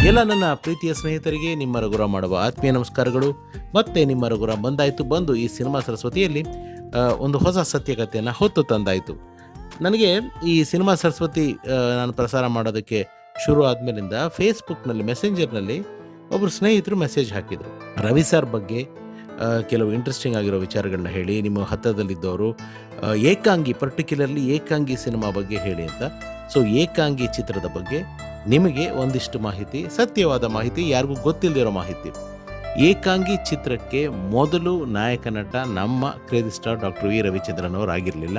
ಎಲ್ಲ ನನ್ನ ಪ್ರೀತಿಯ ಸ್ನೇಹಿತರಿಗೆ ನಿಮ್ಮ ರಘುರಾಮ್ ಮಾಡುವ ಆತ್ಮೀಯ ನಮಸ್ಕಾರಗಳು. ಮತ್ತೆ ನಿಮ್ಮ ರಘುರಾಮ್ ಬಂದು ಈ ಸಿನಿಮಾ ಸರಸ್ವತಿಯಲ್ಲಿ ಒಂದು ಹೊಸ ಸತ್ಯಕಥೆಯನ್ನು ಹೊತ್ತು ತಂದಾಯಿತು. ನನಗೆ ಈ ಸಿನಿಮಾ ಸರಸ್ವತಿ ನಾನು ಪ್ರಸಾರ ಮಾಡೋದಕ್ಕೆ ಶುರು ಆದಮೇಲಿಂದ ಫೇಸ್ಬುಕ್ನಲ್ಲಿ ಮೆಸೆಂಜರ್ನಲ್ಲಿ ಒಬ್ಬರು ಸ್ನೇಹಿತರು ಮೆಸೇಜ್ ಹಾಕಿದರು. ರವಿ ಸರ್ ಬಗ್ಗೆ ಕೆಲವು ಇಂಟ್ರೆಸ್ಟಿಂಗ್ ಆಗಿರೋ ವಿಚಾರಗಳನ್ನ ಹೇಳಿ, ನಿಮ್ಮ ಹತ್ತಿರದಲ್ಲಿದ್ದವರು ಏಕಾಂಗಿ, ಪರ್ಟಿಕ್ಯುಲರ್ಲಿ ಏಕಾಂಗಿ ಸಿನಿಮಾ ಬಗ್ಗೆ ಹೇಳಿ ಅಂತ. ಸೊ ಏಕಾಂಗಿ ಚಿತ್ರದ ಬಗ್ಗೆ ನಿಮಗೆ ಒಂದಿಷ್ಟು ಮಾಹಿತಿ, ಸತ್ಯವಾದ ಮಾಹಿತಿ, ಯಾರಿಗೂ ಗೊತ್ತಿಲ್ಲದಿರೋ ಮಾಹಿತಿ. ಏಕಾಂಗಿ ಚಿತ್ರಕ್ಕೆ ಮೊದಲು ನಾಯಕ ನಟ ನಮ್ಮ crazy star doctor V Ravichandran ಅವರು ಆಗಿರಲಿಲ್ಲ.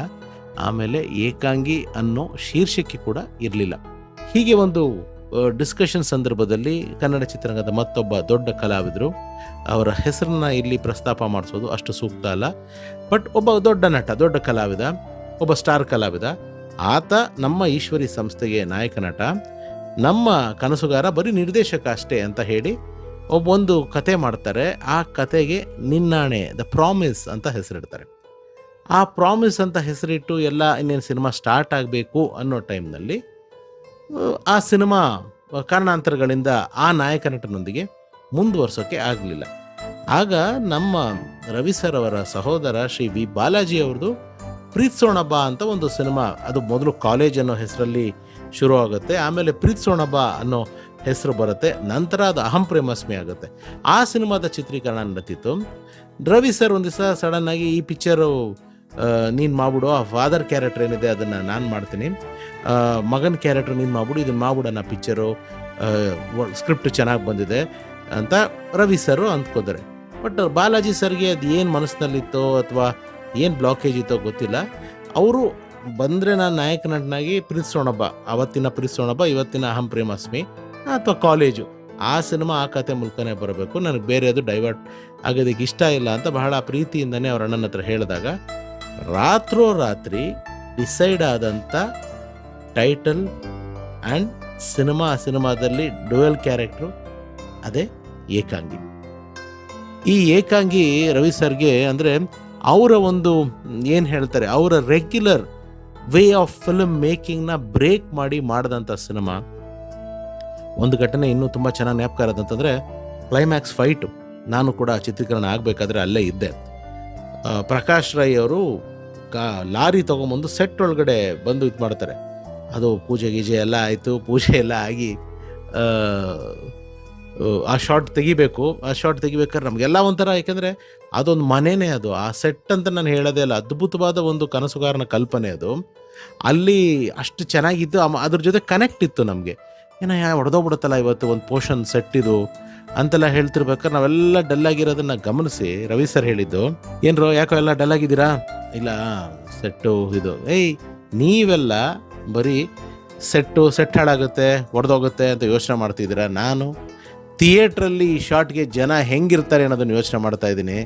ಆಮೇಲೆ ಏಕಾಂಗಿ ಅನ್ನೋ ಶೀರ್ಷಿಕೆ ಕೂಡ ಇರಲಿಲ್ಲ. ಹೀಗೆ ಒಂದು ಡಿಸ್ಕಷನ್ ಸಂದರ್ಭದಲ್ಲಿ ಕನ್ನಡ ಚಿತ್ರರಂಗದ ಮತ್ತೊಬ್ಬ ದೊಡ್ಡ ಕಲಾವಿದರು, ಅವರ ಹೆಸರನ್ನ ಇಲ್ಲಿ ಪ್ರಸ್ತಾಪ ಮಾಡಿಸೋದು ಅಷ್ಟು ಸೂಕ್ತ ಅಲ್ಲ, ಬಟ್ ಒಬ್ಬ ದೊಡ್ಡ ನಟ, ದೊಡ್ಡ ಕಲಾವಿದ, ಒಬ್ಬ ಸ್ಟಾರ್ ಕಲಾವಿದ, ಆತ ನಮ್ಮ ಈಶ್ವರಿ ಸಂಸ್ಥೆಗೆ ನಾಯಕ ನಟ, ನಮ್ಮ ಕನಸುಗಾರ ಬರೀ ನಿರ್ದೇಶಕ ಅಷ್ಟೇ ಅಂತ ಹೇಳಿ ಒಂದು ಕತೆ ಮಾಡ್ತಾರೆ. ಆ ಕತೆಗೆ ನಿನ್ನಾಣೆ, ದ ಪ್ರಾಮಿಸ್ ಅಂತ ಹೆಸರಿಡ್ತಾರೆ. ಆ ಪ್ರಾಮಿಸ್ ಅಂತ ಹೆಸರಿಟ್ಟು ಎಲ್ಲ ಇನ್ನೇನು ಸಿನಿಮಾ ಸ್ಟಾರ್ಟ್ ಆಗಬೇಕು ಅನ್ನೋ ಟೈಮ್ನಲ್ಲಿ ಆ ಸಿನಿಮಾ ಕಾರಣಾಂತರಗಳಿಂದ ಆ ನಾಯಕ ನಟನೊಂದಿಗೆ ಮುಂದುವರ್ಸೋಕ್ಕೆ ಆಗಲಿಲ್ಲ. ಆಗ ನಮ್ಮ ರವಿ ಸರ್ ಅವರ ಸಹೋದರ ಶ್ರೀ ವಿ ಬಾಲಾಜಿ ಅವ್ರದ್ದು ಪ್ರೀತ್ಸೋಣ ಬಾ ಅಂತ ಒಂದು ಸಿನಿಮಾ, ಅದು ಮೊದಲು ಕಾಲೇಜ್ ಅನ್ನೋ ಹೆಸರಲ್ಲಿ ಶುರು ಆಗುತ್ತೆ, ಆಮೇಲೆ ಪ್ರೀತ್ಸೋಣ ಬಾ ಅನ್ನೋ ಹೆಸರು ಬರುತ್ತೆ, ನಂತರ ಅದು ಅಹಂ ಪ್ರೇಮಸ್ಮಿ ಆಗುತ್ತೆ. ಆ ಸಿನಿಮಾದ ಚಿತ್ರೀಕರಣ ನಡೀತಿತ್ತು. ರವಿ ಸರ್ ಒಂದು ದಿವಸ ಸಡನ್ನಾಗಿ ಈ ಪಿಕ್ಚರು ನೀನು ಮಾಡ್ಬಿಡು, ಆ ಫಾದರ್ ಕ್ಯಾರೆಕ್ಟರ್ ಏನಿದೆ ಅದನ್ನು ನಾನು ಮಾಡ್ತೀನಿ, ಮಗನ ಕ್ಯಾರೆಕ್ಟರ್ ನೀನು ಮಾಡ್ಬಿಡು, ಇದನ್ನು ಮಾಡ್ಬಿಡೋಣ ಪಿಕ್ಚರು, ಸ್ಕ್ರಿಪ್ಟ್ ಚೆನ್ನಾಗಿ ಬಂದಿದೆ ಅಂತ ರವಿ ಸರು ಅಂದ್ಕೋತಾರೆ. ಬಟ್ ಬಾಲಾಜಿ ಸರ್ಗೆ ಅದು ಏನು ಮನಸ್ಸಿನಲ್ಲಿತ್ತೋ ಅಥವಾ ಏನು ಬ್ಲಾಕೇಜ್ ಇತ್ತೋ ಗೊತ್ತಿಲ್ಲ. ಅವರು ಬಂದರೆ ನಾನು ನಾಯಕ ನಟನಾಗಿ ಪ್ರೀತ್ಸೋಣಬ್ಬ, ಅವತ್ತಿನ ಪ್ರೀತ್ಸೋಣಬ್ಬ, ಇವತ್ತಿನ ಅಹಂ ಪ್ರೇಮಸ್ಮಿ ಅಥವಾ ಕಾಲೇಜು, ಆ ಸಿನಿಮಾ ಆ ಕತೆ ಮೂಲಕನೇ ಬರಬೇಕು, ನನಗೆ ಬೇರೆ ಅದು ಡೈವರ್ಟ್ ಆಗೋದಕ್ಕೆ ಇಷ್ಟ ಇಲ್ಲ ಅಂತ ಬಹಳ ಪ್ರೀತಿಯಿಂದನೇ ಅವ್ರ ಅಣ್ಣನ ಹತ್ರ ಹೇಳಿದಾಗ ರಾತ್ರೋರಾತ್ರಿ ಡಿಸೈಡ್ ಆದಂಥ ಟೈಟಲ್ ಆ್ಯಂಡ್ ಸಿನಿಮಾದಲ್ಲಿ ಡ್ಯುಯಲ್ ಕ್ಯಾರೆಕ್ಟ್ರು ಅದೇ ಏಕಾಂಗಿ. ಈ ಏಕಾಂಗಿ ರವಿ ಸರ್ಗೆ ಅಂದರೆ ಅವರ ಒಂದು ಏನು ಹೇಳ್ತಾರೆ, ಅವರ ರೆಗ್ಯುಲರ್ ವೇ ಆಫ್ ಫಿಲ್ಮ್ ಮೇಕಿಂಗ್ನ ಬ್ರೇಕ್ ಮಾಡಿದಂಥ ಸಿನಿಮಾ. ಒಂದು ಘಟನೆ ಇನ್ನೂ ತುಂಬ ಚೆನ್ನಾಗಿ ಜ್ಞಾಪಕ ಇರೋದಂತಂದರೆ ಕ್ಲೈಮ್ಯಾಕ್ಸ್ ಫೈಟು. ನಾನು ಕೂಡ ಚಿತ್ರೀಕರಣ ಆಗಬೇಕಾದ್ರೆ ಅಲ್ಲೇ ಇದ್ದೆ. ಪ್ರಕಾಶ್ ರೈ ಅವರು ಲಾರಿ ತೊಗೊಂಬಂದು ಸೆಟ್ ಒಳಗಡೆ ಬಂದು ಇದು ಮಾಡ್ತಾರೆ. ಅದು ಪೂಜೆ ಗೀಜೆ ಎಲ್ಲ ಆಯಿತು, ಪೂಜೆ ಎಲ್ಲ ಆಗಿ ಆ ಶಾರ್ಟ್ ತೆಗಿಬೇಕು. ಆ ಶಾರ್ಟ್ ತೆಗಿಬೇಕಾದ್ರೆ ನಮಗೆಲ್ಲ ಒಂಥರ, ಯಾಕೆಂದರೆ ಅದೊಂದು ಮನೆಯೇ, ಅದು ಆ ಸೆಟ್ ಅಂತ ನಾನು ಹೇಳೋದೇ ಇಲ್ಲ, ಅದ್ಭುತವಾದ ಒಂದು ಕನಸುಗಾರನ ಕಲ್ಪನೆ ಅದು. ಅಲ್ಲಿ ಅಷ್ಟು ಚೆನ್ನಾಗಿತ್ತು, ಅದ್ರ ಜೊತೆ ಕನೆಕ್ಟ್ ಇತ್ತು ನಮಗೆ. ಏನೋ ಹೊಡೆದೋಗ್ಬಿಡುತ್ತಲ್ಲ ಇವತ್ತು ಒಂದು ಪೋರ್ಷನ್ ಸೆಟ್ ಇದು ಅಂತೆಲ್ಲ ಹೇಳ್ತಿರ್ಬೇಕಾದ್ರೆ ನಾವೆಲ್ಲ ಡಲ್ಲಾಗಿರೋದನ್ನು ಗಮನಿಸಿ ರವಿ ಸರ್ ಹೇಳಿದ್ದು, ಏನ್ರೋ ಯಾಕೋ ಎಲ್ಲ ಡಲ್ಲಾಗಿದ್ದೀರಾ? ಇಲ್ಲ ಸೆಟ್ಟು ಇದು, ನೀವೆಲ್ಲ ಬರೀ ಸೆಟ್ ಹಾಳಾಗುತ್ತೆ, ಹೊಡೆದೋಗುತ್ತೆ ಅಂತ ಯೋಚನೆ ಮಾಡ್ತಿದ್ದೀರಾ. ನಾನು ಥಿಯೇಟ್ರಲ್ಲಿ ಈ ಶಾರ್ಟ್ಗೆ ಜನ ಹೆಂಗಿರ್ತಾರೆ ಅನ್ನೋದನ್ನು ಯೋಚನೆ ಮಾಡ್ತಾ ಇದ್ದೀನಿ.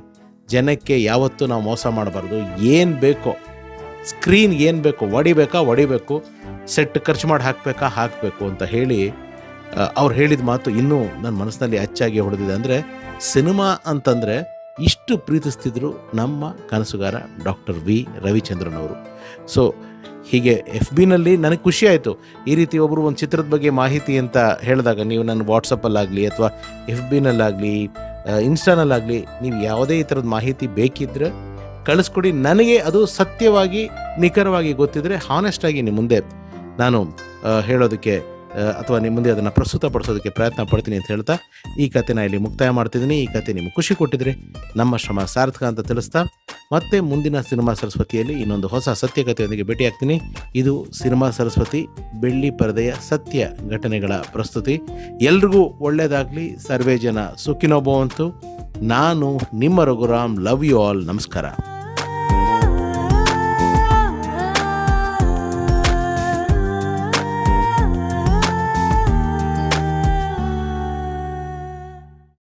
ಜನಕ್ಕೆ ಯಾವತ್ತೂ ನಾವು ಮೋಸ ಮಾಡಬಾರ್ದು. ಏನು ಬೇಕೋ ಸ್ಕ್ರೀನ್, ಏನು ಬೇಕೋ ಹೊಡಿಬೇಕು, ಸೆಟ್ ಖರ್ಚು ಮಾಡಿ ಹಾಕಬೇಕು ಅಂತ ಹೇಳಿ ಅವ್ರು ಹೇಳಿದ ಮಾತು ಇನ್ನೂ ನನ್ನ ಮನಸ್ಸಿನಲ್ಲಿ ಅಚ್ಚಾಗಿ ಹೊಡೆದಿದೆ. ಅಂದರೆ ಸಿನಿಮಾ ಅಂತಂದರೆ ಇಷ್ಟು ಪ್ರೀತಿಸ್ತಿದ್ರು ನಮ್ಮ ಕನಸುಗಾರ ಡಾಕ್ಟರ್ ವಿ ರವಿಚಂದ್ರನ್ ಅವರು. ಸೊ ಹೀಗೆ FBನಲ್ಲಿ ನನಗೆ ಖುಷಿ ಆಯಿತು. ಈ ರೀತಿ ಒಬ್ಬರು ಒಂದು ಚಿತ್ರದ ಬಗ್ಗೆ ಮಾಹಿತಿ ಅಂತ ಹೇಳಿದಾಗ, ನೀವು ನನ್ನ ವಾಟ್ಸಪ್ಪಲ್ಲಾಗಲಿ ಅಥವಾ FBನಲ್ಲಾಗಲಿ ಇನ್ಸ್ಟಾನಲ್ಲಾಗಲಿ ನೀವು ಯಾವುದೇ ಈ ಥರದ ಮಾಹಿತಿ ಬೇಕಿದ್ದರೆ ಕಳಿಸ್ಕೊಡಿ. ನನಗೆ ಅದು ಸತ್ಯವಾಗಿ ನಿಖರವಾಗಿ ಗೊತ್ತಿದ್ದರೆ ಹಾನೆಸ್ಟಾಗಿ ನಿಮ್ಮ ಮುಂದೆ ನಾನು ಹೇಳೋದಕ್ಕೆ ಅಥವಾ ನಿಮ್ಮ ಮುಂದೆ ಅದನ್ನು ಪ್ರಸ್ತುತಪಡಿಸೋದಕ್ಕೆ ಪ್ರಯತ್ನ ಪಡ್ತೀನಿ ಅಂತ ಹೇಳ್ತಾ ಈ ಕಥೆನ ಇಲ್ಲಿ ಮುಕ್ತಾಯ ಮಾಡ್ತಿದ್ದೀನಿ. ಈ ಕಥೆ ನಿಮಗೆ ಖುಷಿ ಕೊಟ್ಟಿದ್ರೆ ನಮ್ಮ ಶ್ರಮ ಸಾರ್ಥಕ ಅಂತ ತಿಳಿಸ್ತಾ, ಮತ್ತೆ ಮುಂದಿನ ಸಿನಿಮಾ ಸರಸ್ವತಿಯಲ್ಲಿ ಇನ್ನೊಂದು ಹೊಸ ಸತ್ಯಕಥೆಯೊಂದಿಗೆ ಭೇಟಿಯಾಗ್ತೀನಿ. ಇದು ಸಿನಿಮಾ ಸರಸ್ವತಿ ಬೆಳ್ಳಿ ಪರದೆಯ ಸತ್ಯ ಘಟನೆಗಳ ಪ್ರಸ್ತುತಿ. ಎಲ್ರಿಗೂ ಒಳ್ಳೆಯದಾಗಲಿ, ಸರ್ವೇ ಜನ ಸುಖಿನೋ ಭವಂತು. ನಾನು ನಿಮ್ಮ ರಘುರಾಮ್. Love you all. ನಮಸ್ಕಾರ.